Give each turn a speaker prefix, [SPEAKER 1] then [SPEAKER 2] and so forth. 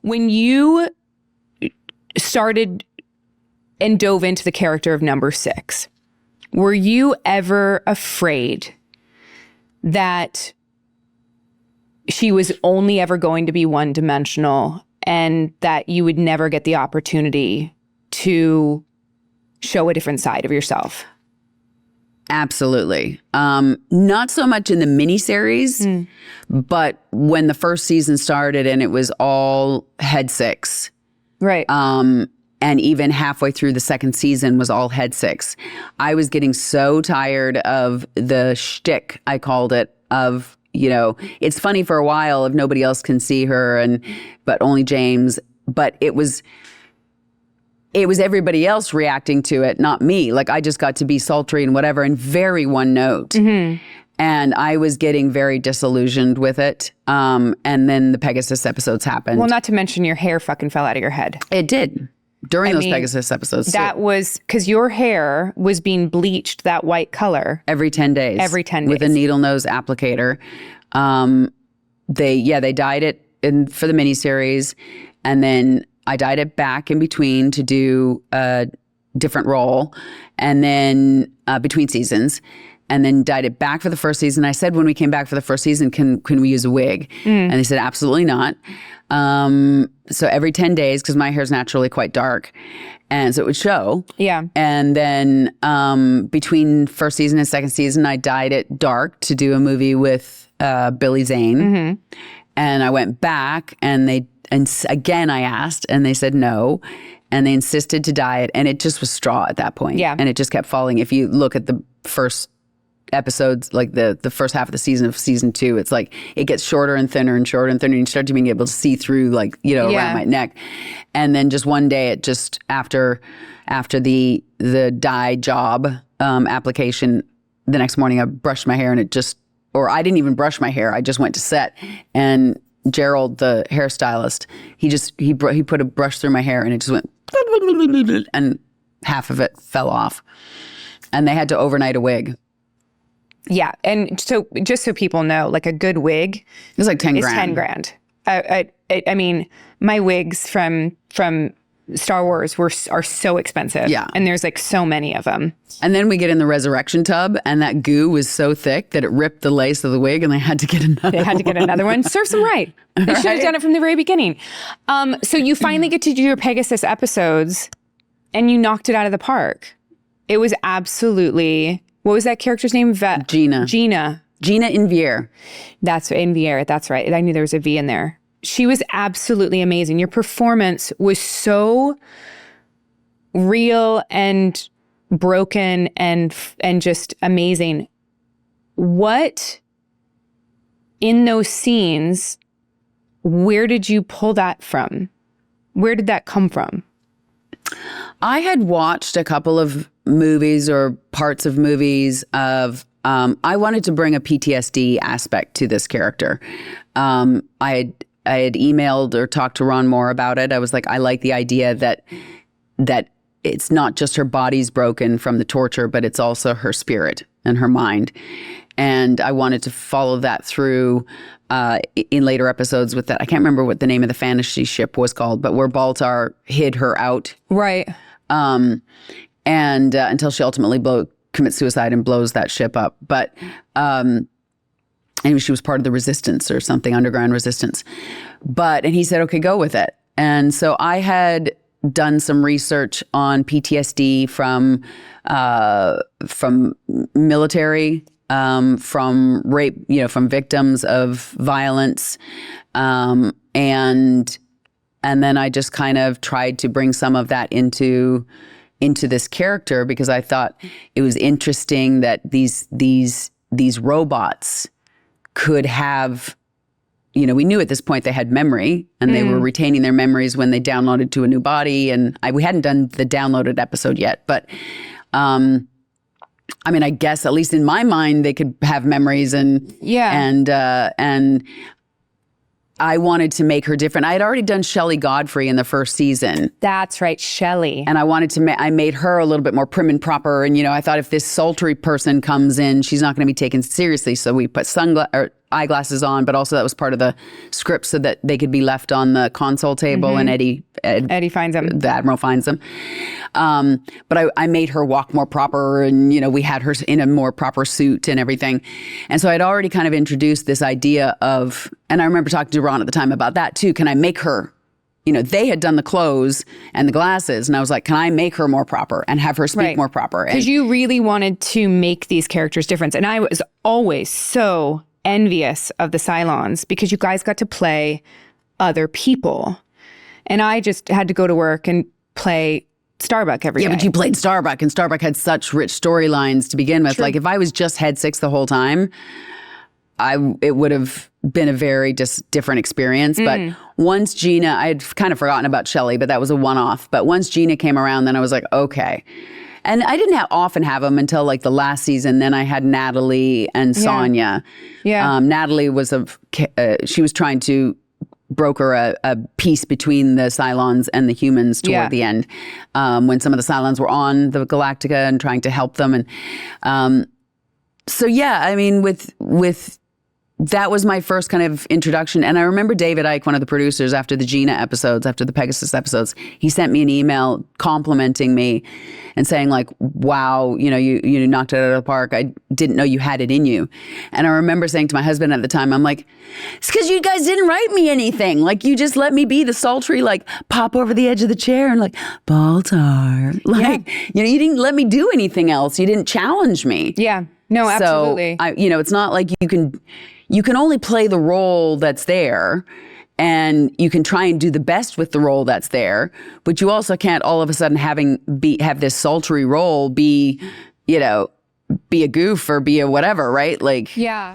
[SPEAKER 1] When you started and dove into the character of number 6, were you ever afraid that she was only ever going to be one-dimensional and that you would never get the opportunity to show a different side of yourself?
[SPEAKER 2] Absolutely. Not so much in the miniseries, but when the first season started and it was all head 6.
[SPEAKER 1] Right.
[SPEAKER 2] And even halfway through the second season was all head 6. I was getting so tired of the shtick, I called it, of, you know, it's funny for a while if nobody else can see her, but only James. But it was everybody else reacting to it, not me. Like, I just got to be sultry and whatever and very one note. Mm-hmm. And I was getting very disillusioned with it. And then the Pegasus episodes happened.
[SPEAKER 1] Well, not to mention your hair fucking fell out of your head.
[SPEAKER 2] It did. During those Pegasus episodes,
[SPEAKER 1] that was because your hair was being bleached that white color
[SPEAKER 2] every 10 days.
[SPEAKER 1] Every 10 days
[SPEAKER 2] with a needle nose applicator. They dyed it for the miniseries, and then I dyed it back in between to do a different role, and then between seasons. And then dyed it back for the first season. I said when we came back for the first season, can we use a wig? And they said, absolutely not. So every 10 days, because my hair is naturally quite dark, and so it would show.
[SPEAKER 1] Yeah.
[SPEAKER 2] And then between first season and second season, I dyed it dark to do a movie with Billy Zane. Mm-hmm. And I went back, and again I asked, and they said no. And they insisted to dye it, and it just was straw at that point.
[SPEAKER 1] Yeah.
[SPEAKER 2] And it just kept falling. If you look at the first episodes, like the first half of the season of season 2, it's like it gets shorter and thinner and shorter and thinner, and you start to being able to see through, like, you know, around my neck. And then just one day, it just after the dye job application, the next morning I brushed my hair, and I didn't even brush my hair. I just went to set, and Gerald, the hairstylist, he put a brush through my hair, and it just went and half of it fell off, and they had to overnight a wig.
[SPEAKER 1] Yeah, and so just so people know, like, a good wig
[SPEAKER 2] is like 10 grand.
[SPEAKER 1] It's 10 grand. I mean, my wigs from Star Wars are so expensive.
[SPEAKER 2] Yeah,
[SPEAKER 1] and there's like so many of them.
[SPEAKER 2] And then we get in the resurrection tub, and that goo was so thick that it ripped the lace of the wig, and they had to get another one. Serves them right. They should have done it from the very beginning. So you finally get to do your Pegasus episodes, and you knocked it out of the park. It was absolutely... What was that character's name? Gina.
[SPEAKER 1] Gina
[SPEAKER 2] Invier.
[SPEAKER 1] That's Invier. That's right. I knew there was a V in there. She was absolutely amazing. Your performance was so real and broken and just amazing. What in those scenes, where did you pull that from? Where did that come from?
[SPEAKER 2] I had watched a couple of movies or parts of movies of, I wanted to bring a PTSD aspect to this character. I had emailed or talked to Ron Moore about it. I was like, I like the idea that it's not just her body's broken from the torture, but it's also her spirit and her mind. And I wanted to follow that through in later episodes with that. I can't remember what the name of the fantasy ship was called, but where Baltar hid her out.
[SPEAKER 1] Right.
[SPEAKER 2] And until she ultimately commits suicide and blows that ship up. But anyway, she was part of the resistance or something, underground resistance. And he said, okay, go with it. And so I had done some research on PTSD from military, from rape, from victims of violence. And then I just kind of tried to bring some of that into this character, because I thought it was interesting that these robots could have, we knew at this point they had memory, and they were retaining their memories when they downloaded to a new body. And we hadn't done the downloaded episode yet, but I mean, I guess at least in my mind they could have memories, and I wanted to make her different. I had already done Shelley Godfrey in the first season.
[SPEAKER 1] That's right, Shelley.
[SPEAKER 2] And I wanted to I made her a little bit more prim and proper. And, I thought if this sultry person comes in, she's not going to be taken seriously. So we put eyeglasses on, but also that was part of the script so that they could be left on the console table and Eddie
[SPEAKER 1] finds them.
[SPEAKER 2] The Admiral finds them. But I made her walk more proper, and, you know, we had her in a more proper suit and everything. And so I'd already kind of introduced this idea of, and I remember talking to Ron at the time about that too. Can I make her, you know, they had done the clothes and the glasses, and I was like, can I make her more proper and have her speak more proper?
[SPEAKER 1] Because you really wanted to make these characters different. And I was always so envious of the Cylons because you guys got to play other people. And I just had to go to work and play Starbuck every day.
[SPEAKER 2] Yeah, but you played Starbuck, and Starbuck had such rich storylines to begin with. True. Like, if I was just Head Six the whole time, it would have been a very different experience. But once Gina, I had kind of forgotten about Shelley, but that was a one-off. But once Gina came around, then I was like, okay. And I didn't often have them until like the last season. Then I had Natalie and Sonia.
[SPEAKER 1] Yeah.
[SPEAKER 2] Natalie was she was trying to broker a peace between the Cylons and the humans toward the end, when some of the Cylons were on the Galactica and trying to help them. And so, yeah, I mean, with that was my first kind of introduction. And I remember David Icke, one of the producers, after the Gina episodes, after the Pegasus episodes, he sent me an email complimenting me and saying like, wow, you know, you knocked it out of the park. I didn't know you had it in you. And I remember saying to my husband at the time, I'm like, it's because you guys didn't write me anything. Like, you just let me be the sultry, like, pop over the edge of the chair and like, Baltar. Like, you know, you didn't let me do anything else. You didn't challenge me.
[SPEAKER 1] Yeah. No, absolutely.
[SPEAKER 2] So, you know, it's not like you can only play the role that's there, and you can try and do the best with the role that's there, but you also can't all of a sudden have this sultry role be, you know, be a goof or be a whatever, right? Like,
[SPEAKER 1] yeah.